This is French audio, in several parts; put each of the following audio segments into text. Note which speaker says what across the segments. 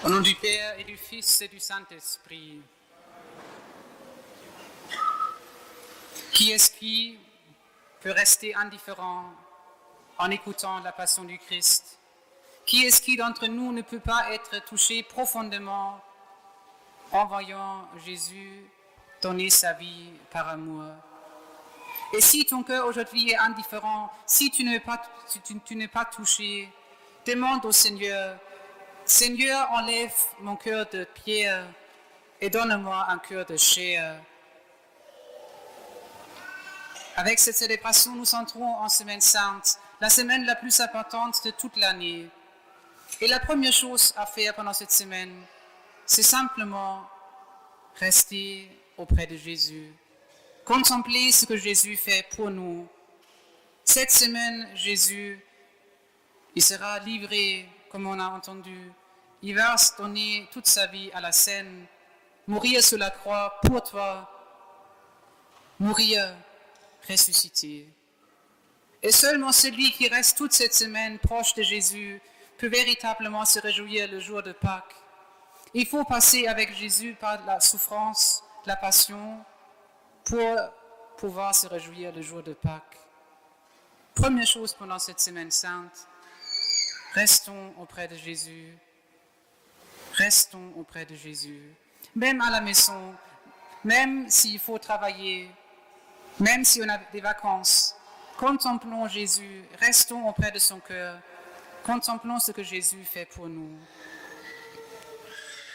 Speaker 1: Au nom du Père et du Fils et du Saint-Esprit. Qui est-ce qui peut rester indifférent en écoutant la passion du Christ? Qui est-ce qui d'entre nous ne peut pas être touché profondément en voyant Jésus donner sa vie par amour? Et si ton cœur aujourd'hui est indifférent, si tu n'es pas touché, demande au Seigneur, Seigneur, enlève mon cœur de pierre et donne-moi un cœur de chair. Avec cette célébration, nous entrons en Semaine Sainte, la semaine la plus importante de toute l'année. Et la première chose à faire pendant cette semaine, c'est simplement rester auprès de Jésus. Contempler ce que Jésus fait pour nous. Cette semaine, Jésus, il sera livré, comme on a entendu. Il va se donner toute sa vie à la scène, mourir sur la croix pour toi, mourir, ressusciter. Et seulement celui qui reste toute cette semaine proche de Jésus peut véritablement se réjouir le jour de Pâques. Il faut passer avec Jésus par la souffrance, la passion, pour pouvoir se réjouir le jour de Pâques. Première chose pendant cette semaine sainte, restons auprès de Jésus. Restons auprès de Jésus. Même à la maison, même s'il faut travailler, même si on a des vacances, contemplons Jésus, restons auprès de son cœur, contemplons ce que Jésus fait pour nous.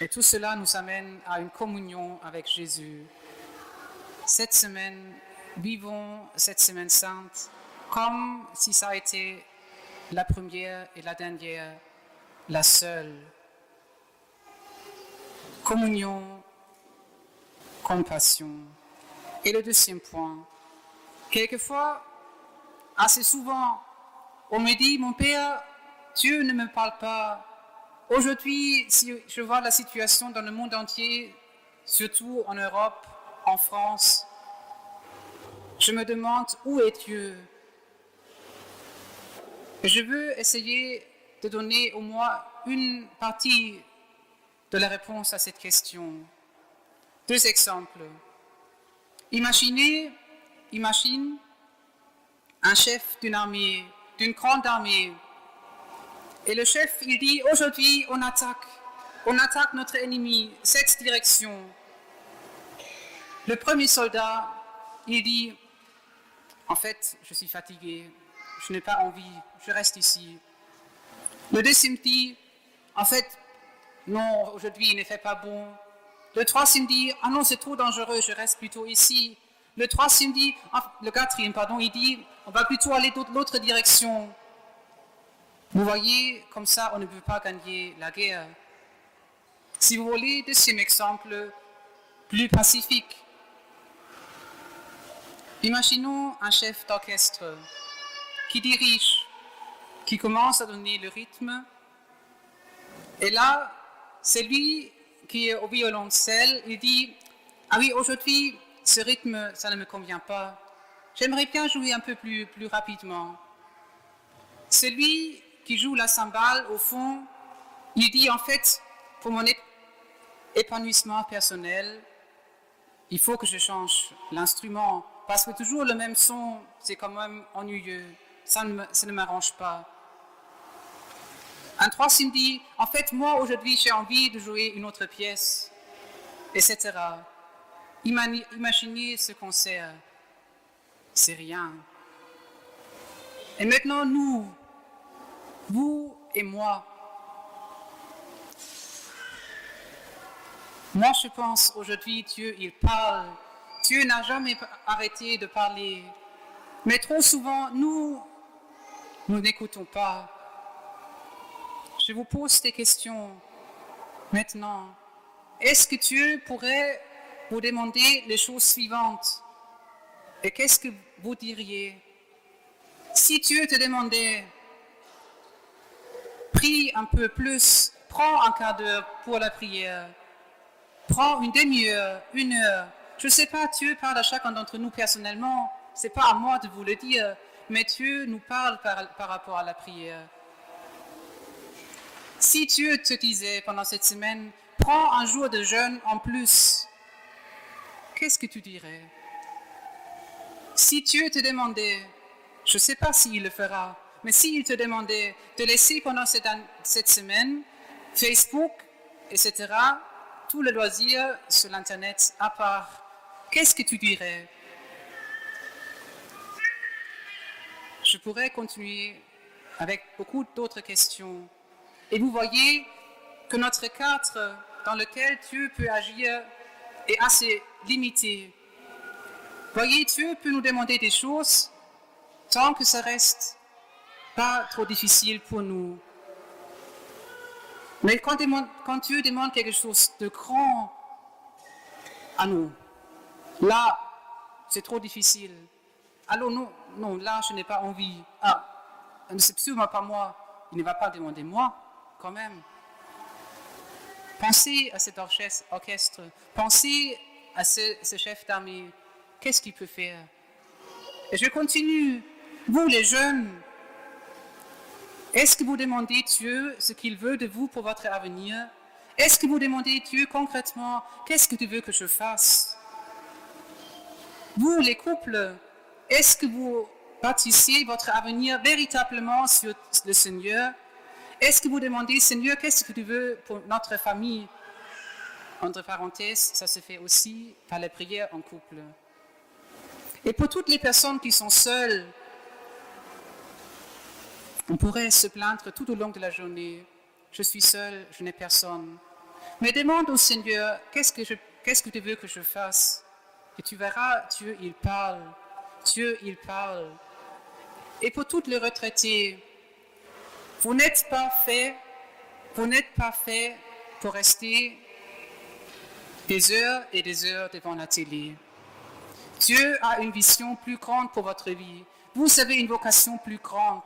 Speaker 1: Et tout cela nous amène à une communion avec Jésus. Cette semaine, vivons cette semaine sainte comme si ça a été la première et la dernière, la seule. Communion, compassion. Et le deuxième point, quelquefois, assez souvent, on me dit, mon Père, Dieu ne me parle pas. Aujourd'hui, si je vois la situation dans le monde entier, surtout en Europe, en France, je me demande où est Dieu. Et je veux essayer de donner au moins une partie de la réponse à cette question. Deux exemples. Imagine un chef d'une armée, d'une grande armée. Et le chef, il dit, aujourd'hui, on attaque notre ennemi, cette direction. Le premier soldat, il dit, en fait, je suis fatigué, je n'ai pas envie, je reste ici. Le deuxième dit, en fait, non, aujourd'hui, il ne fait pas bon. Le troisième dit, ah non, c'est trop dangereux, je reste plutôt ici. Le quatrième, il dit, on va plutôt aller dans l'autre direction. Vous voyez, comme ça, on ne peut pas gagner la guerre. Si vous voulez, deuxième exemple, plus pacifique. Imaginons un chef d'orchestre qui dirige, qui commence à donner le rythme. Et là, c'est lui qui est au violoncelle, il dit, ah oui, aujourd'hui, ce rythme, ça ne me convient pas. J'aimerais bien jouer un peu plus rapidement. Celui qui joue la cymbale, au fond, il dit, en fait, pour mon épanouissement personnel, il faut que je change l'instrument, parce que toujours le même son, c'est quand même ennuyeux, ça ne m'arrange pas. Un troisième dit, en fait, moi, aujourd'hui, j'ai envie de jouer une autre pièce, etc. Imaginez ce concert. C'est rien. Et maintenant, nous, vous et moi. Moi, je pense, aujourd'hui, Dieu, il parle. Dieu n'a jamais arrêté de parler. Mais trop souvent, nous n'écoutons pas. Je vous pose des questions maintenant. Est-ce que Dieu pourrait vous demander les choses suivantes? Et qu'est-ce que vous diriez? Si Dieu te demandait, prie un peu plus, prends un quart d'heure pour la prière, prends une demi-heure, une heure. Je ne sais pas, Dieu parle à chacun d'entre nous personnellement, ce n'est pas à moi de vous le dire, mais Dieu nous parle par rapport à la prière. si Dieu te disait pendant cette semaine, prends un jour de jeûne en plus, qu'est-ce que tu dirais? Si Dieu te demandait, je ne sais pas s'il le fera, mais s'il te demandait de laisser pendant cette semaine Facebook, etc., tout le loisir sur l'Internet à part, qu'est-ce que tu dirais? Je pourrais continuer avec beaucoup d'autres questions. Et vous voyez que notre cadre dans lequel Dieu peut agir est assez limité. Voyez, Dieu peut nous demander des choses tant que ça reste pas trop difficile pour nous. Mais quand Dieu demande quelque chose de grand à nous, là, c'est trop difficile. Alors non, là, je n'ai pas envie. Ah, c'est sûrement pas moi. Il ne va pas demander moi, quand même. Pensez à cet orchestre. Pensez à ce chef d'armée. Qu'est-ce qu'il peut faire? Et je continue. Vous, les jeunes, est-ce que vous demandez Dieu ce qu'il veut de vous pour votre avenir? Est-ce que vous demandez Dieu concrètement, qu'est-ce que tu veux que je fasse? Vous, les couples, est-ce que vous bâtissez votre avenir véritablement sur le Seigneur? Est-ce que vous demandez, Seigneur, qu'est-ce que tu veux pour notre famille? Entre parenthèses, ça se fait aussi par la prière en couple. Et pour toutes les personnes qui sont seules, on pourrait se plaindre tout au long de la journée. Je suis seul, je n'ai personne. Mais demande au Seigneur, qu'est-ce que tu veux que je fasse? Et tu verras, Dieu, il parle. Dieu, il parle. Et pour toutes les retraités, vous n'êtes pas fait pour rester des heures et des heures devant la télé. Dieu a une vision plus grande pour votre vie. Vous avez une vocation plus grande.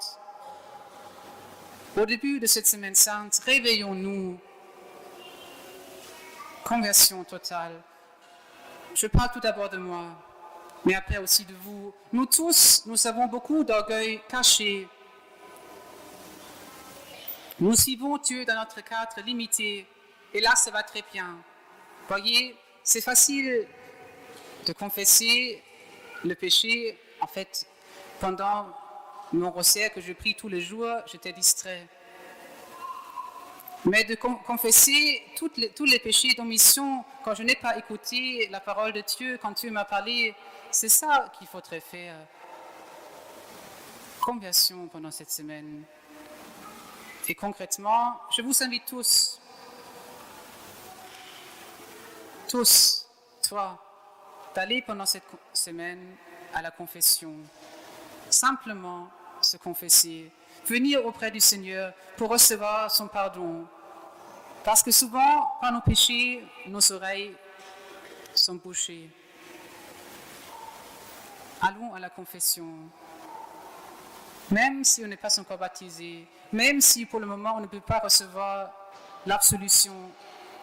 Speaker 1: Au début de cette semaine sainte, réveillons-nous. Conversion totale. Je parle tout d'abord de moi, mais après aussi de vous. Nous tous, nous avons beaucoup d'orgueil caché. Nous suivons Dieu dans notre cadre limité, et là, ça va très bien. Voyez, c'est facile de confesser le péché. En fait, pendant mon rosaire que je prie tous les jours, j'étais distrait. Mais de confesser tous les péchés d'omission quand je n'ai pas écouté la parole de Dieu, quand Dieu m'a parlé, c'est ça qu'il faudrait faire. Conversion pendant cette semaine. Et concrètement, je vous invite tous, toi, d'aller pendant cette semaine à la confession. Simplement se confesser, venir auprès du Seigneur pour recevoir son pardon. Parce que souvent, par nos péchés, nos oreilles sont bouchées. Allons à la confession. Même si on n'est pas encore baptisé, même si pour le moment on ne peut pas recevoir l'absolution,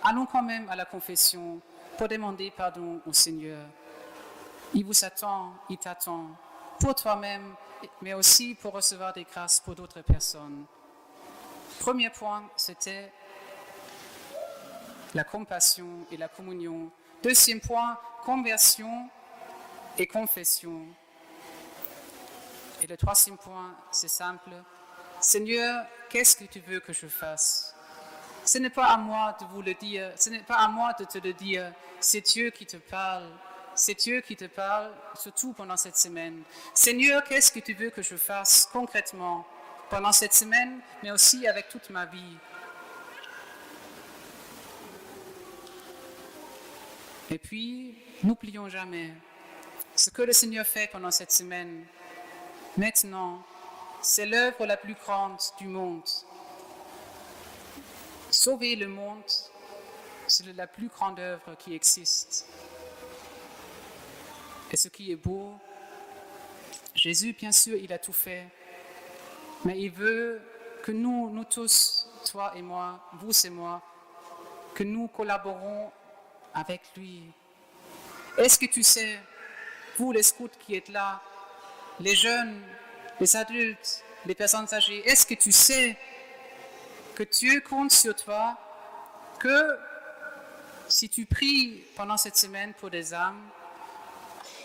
Speaker 1: allons quand même à la confession pour demander pardon au Seigneur. Il vous attend, il t'attend, pour toi-même, mais aussi pour recevoir des grâces pour d'autres personnes. Premier point, c'était la compassion et la communion. Deuxième point, conversion et confession. Et le troisième point, c'est simple. Seigneur, qu'est-ce que tu veux que je fasse? Ce n'est pas à moi de vous le dire, ce n'est pas à moi de te le dire, c'est Dieu qui te parle. C'est Dieu qui te parle, surtout pendant cette semaine. Seigneur, qu'est-ce que tu veux que je fasse concrètement pendant cette semaine, mais aussi avec toute ma vie? Et puis, n'oublions jamais ce que le Seigneur fait pendant cette semaine. Maintenant, c'est l'œuvre la plus grande du monde. Sauver le monde, c'est la plus grande œuvre qui existe. Et ce qui est beau, Jésus, bien sûr, il a tout fait, mais il veut que nous tous, toi et moi, vous et moi, que nous collaborons avec lui. Est-ce que tu sais, vous les scouts qui êtes là, les jeunes, les adultes, les personnes âgées, est-ce que tu sais que Dieu compte sur toi, que si tu pries pendant cette semaine pour des âmes,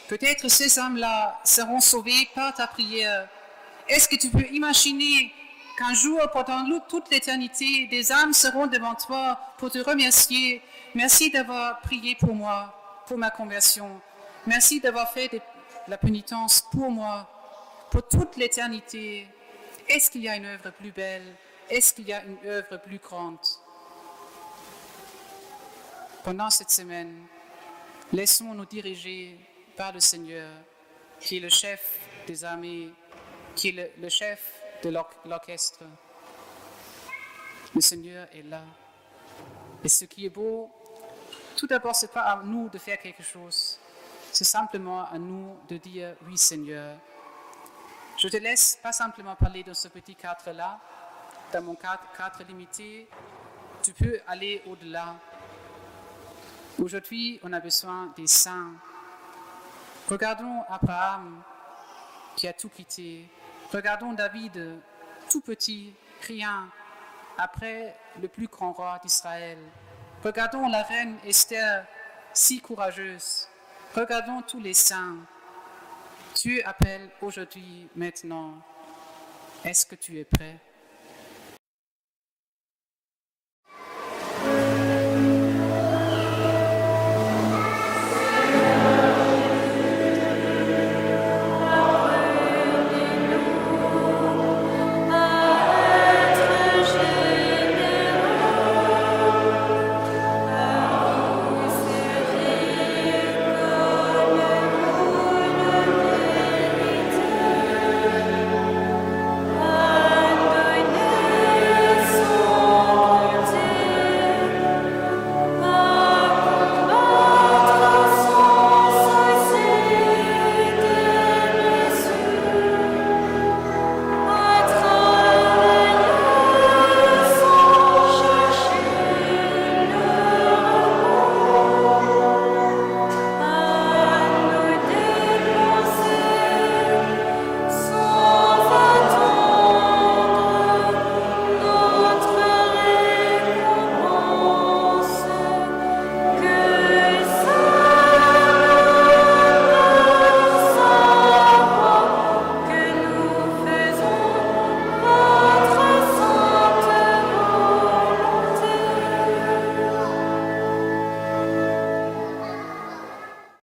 Speaker 1: peut-être ces âmes-là seront sauvées par ta prière. Est-ce que tu peux imaginer qu'un jour, pendant toute l'éternité, des âmes seront devant toi pour te remercier? Merci d'avoir prié pour moi, pour ma conversion. Merci d'avoir fait la pénitence pour moi, pour toute l'éternité. Est-ce qu'il y a une œuvre plus belle? Est-ce qu'il y a une œuvre plus grande? Pendant cette semaine, laissons-nous diriger par le Seigneur, qui est le chef des armées, qui est le chef de l'orchestre. Le Seigneur est là. Et ce qui est beau, tout d'abord, ce n'est pas à nous de faire quelque chose. C'est simplement à nous de dire « Oui, Seigneur ». Je te laisse pas simplement parler dans ce petit cadre-là, dans mon cadre limité. Tu peux aller au-delà. Aujourd'hui, on a besoin des saints. Regardons Abraham qui a tout quitté. Regardons David, tout petit, rien, après le plus grand roi d'Israël. Regardons la reine Esther, si courageuse. Regardons tous les saints. Dieu appelle aujourd'hui, maintenant. Est-ce que tu es prêt?